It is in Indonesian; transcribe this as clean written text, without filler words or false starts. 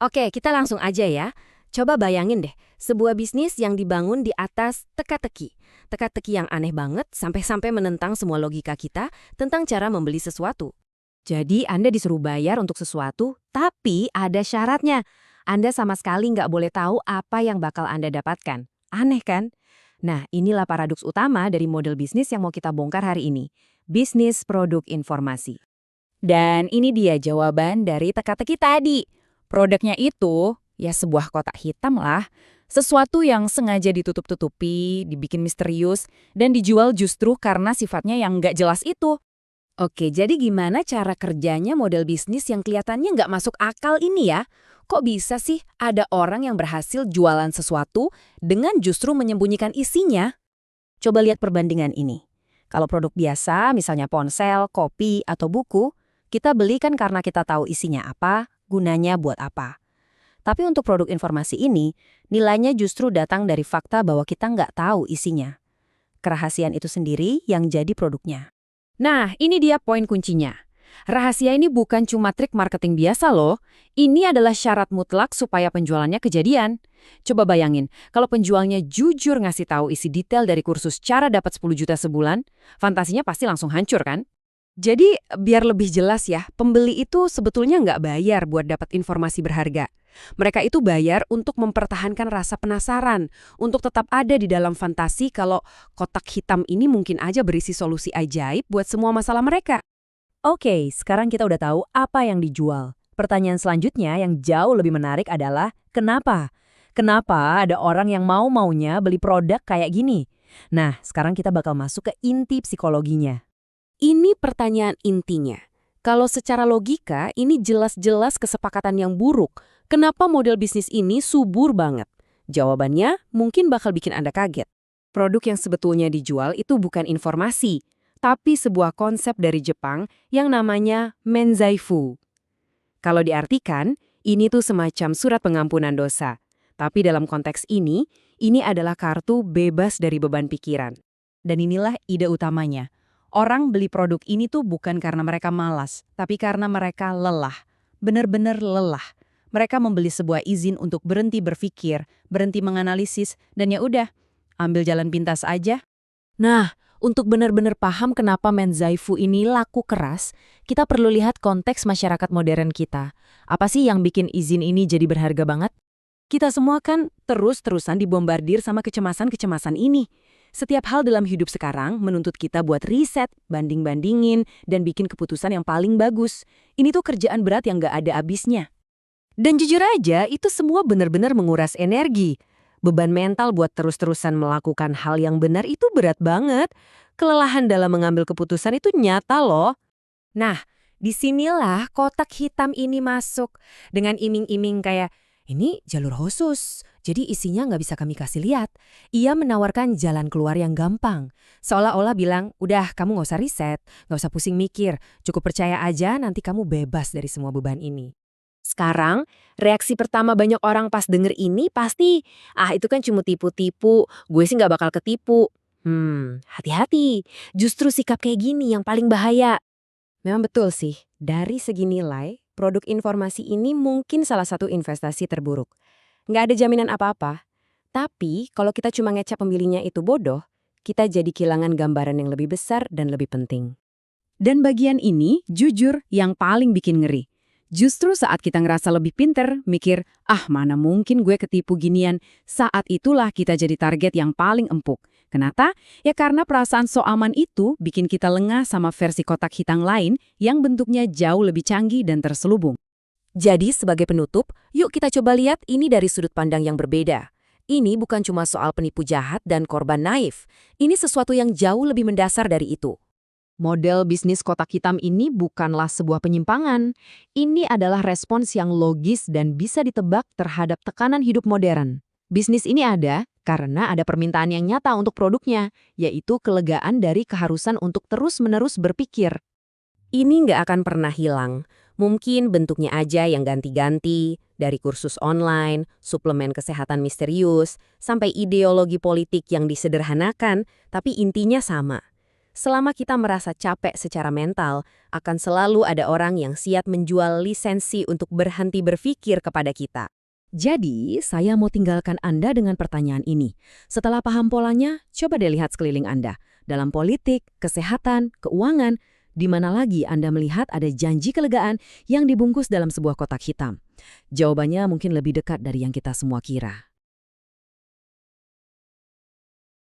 Oke, kita langsung aja ya. Coba bayangin deh, sebuah bisnis yang dibangun di atas teka-teki. Teka-teki yang aneh banget sampai-sampai menentang semua logika kita tentang cara membeli sesuatu. Jadi Anda disuruh bayar untuk sesuatu, tapi ada syaratnya. Anda sama sekali nggak boleh tahu apa yang bakal Anda dapatkan. Aneh kan? Nah, inilah paradoks utama dari model bisnis yang mau kita bongkar hari ini. Bisnis produk informasi. Dan ini dia jawaban dari teka-teki tadi. Produknya itu, ya sebuah kotak hitam lah. Sesuatu yang sengaja ditutup-tutupi, dibikin misterius, dan dijual justru karena sifatnya yang nggak jelas itu. Oke, jadi gimana cara kerjanya model bisnis yang kelihatannya nggak masuk akal ini ya? Kok bisa sih ada orang yang berhasil jualan sesuatu dengan justru menyembunyikan isinya? Coba lihat perbandingan ini. Kalau produk biasa, misalnya ponsel, kopi, atau buku, kita beli kan karena kita tahu isinya apa, gunanya buat apa. Tapi untuk produk informasi ini, nilainya justru datang dari fakta bahwa kita nggak tahu isinya. Kerahasiaan itu sendiri yang jadi produknya. Nah, ini dia poin kuncinya. Rahasia ini bukan cuma trik marketing biasa loh. Ini adalah syarat mutlak supaya penjualannya kejadian. Coba bayangin, kalau penjualnya jujur ngasih tahu isi detail dari kursus cara dapat 10 juta sebulan, fantasinya pasti langsung hancur kan? Jadi, biar lebih jelas ya, pembeli itu sebetulnya nggak bayar buat dapat informasi berharga. Mereka itu bayar untuk mempertahankan rasa penasaran, untuk tetap ada di dalam fantasi kalau kotak hitam ini mungkin aja berisi solusi ajaib buat semua masalah mereka. Oke, sekarang kita udah tahu apa yang dijual. Pertanyaan selanjutnya yang jauh lebih menarik adalah kenapa? Kenapa ada orang yang mau-maunya beli produk kayak gini? Nah, sekarang kita bakal masuk ke inti psikologinya. Ini pertanyaan intinya. Kalau secara logika, ini jelas-jelas kesepakatan yang buruk. Kenapa model bisnis ini subur banget? Jawabannya mungkin bakal bikin Anda kaget. Produk yang sebetulnya dijual itu bukan informasi, tapi sebuah konsep dari Jepang yang namanya menzaifu. Kalau diartikan, ini tuh semacam surat pengampunan dosa. Tapi dalam konteks ini adalah kartu bebas dari beban pikiran. Dan inilah ide utamanya. Orang beli produk ini tuh bukan karena mereka malas, tapi karena mereka lelah. Benar-benar lelah. Mereka membeli sebuah izin untuk berhenti berpikir, berhenti menganalisis, dan ya udah, ambil jalan pintas aja. Nah, untuk benar-benar paham kenapa menzaifu ini laku keras, kita perlu lihat konteks masyarakat modern kita. Apa sih yang bikin izin ini jadi berharga banget? Kita semua kan terus-terusan dibombardir sama kecemasan-kecemasan ini. Setiap hal dalam hidup sekarang menuntut kita buat riset, banding-bandingin, dan bikin keputusan yang paling bagus. Ini tuh kerjaan berat yang nggak ada habisnya. Dan jujur aja, itu semua benar-benar menguras energi. Beban mental buat terus-terusan melakukan hal yang benar itu berat banget. Kelelahan dalam mengambil keputusan itu nyata loh. Nah, disinilah kotak hitam ini masuk. Dengan iming-iming kayak, ini jalur khusus, jadi isinya nggak bisa kami kasih lihat. Ia menawarkan jalan keluar yang gampang. Seolah-olah bilang, udah kamu nggak usah riset, nggak usah pusing mikir, cukup percaya aja nanti kamu bebas dari semua beban ini. Sekarang, reaksi pertama banyak orang pas denger ini pasti, itu kan cuma tipu-tipu, gue sih nggak bakal ketipu. Hati-hati, justru sikap kayak gini yang paling bahaya. Memang betul sih, dari segi nilai, produk informasi ini mungkin salah satu investasi terburuk. Nggak ada jaminan apa-apa. Tapi, kalau kita cuma ngecap pemilihnya itu bodoh, kita jadi kehilangan gambaran yang lebih besar dan lebih penting. Dan bagian ini, jujur, yang paling bikin ngeri. Justru saat kita ngerasa lebih pinter, mikir, mana mungkin gue ketipu ginian, saat itulah kita jadi target yang paling empuk. Kenapa? Ya karena perasaan so aman itu bikin kita lengah sama versi kotak hitam lain yang bentuknya jauh lebih canggih dan terselubung. Jadi sebagai penutup, yuk kita coba lihat ini dari sudut pandang yang berbeda. Ini bukan cuma soal penipu jahat dan korban naif. Ini sesuatu yang jauh lebih mendasar dari itu. Model bisnis kotak hitam ini bukanlah sebuah penyimpangan. Ini adalah respons yang logis dan bisa ditebak terhadap tekanan hidup modern. Bisnis ini ada karena ada permintaan yang nyata untuk produknya, yaitu kelegaan dari keharusan untuk terus-menerus berpikir. Ini nggak akan pernah hilang. Mungkin bentuknya aja yang ganti-ganti, dari kursus online, suplemen kesehatan misterius, sampai ideologi politik yang disederhanakan, tapi intinya sama. Selama kita merasa capek secara mental, akan selalu ada orang yang siap menjual lisensi untuk berhenti berpikir kepada kita. Jadi, saya mau tinggalkan Anda dengan pertanyaan ini. Setelah paham polanya, coba deh lihat sekeliling Anda. Dalam politik, kesehatan, keuangan, di mana lagi Anda melihat ada janji kelegaan yang dibungkus dalam sebuah kotak hitam? Jawabannya mungkin lebih dekat dari yang kita semua kira.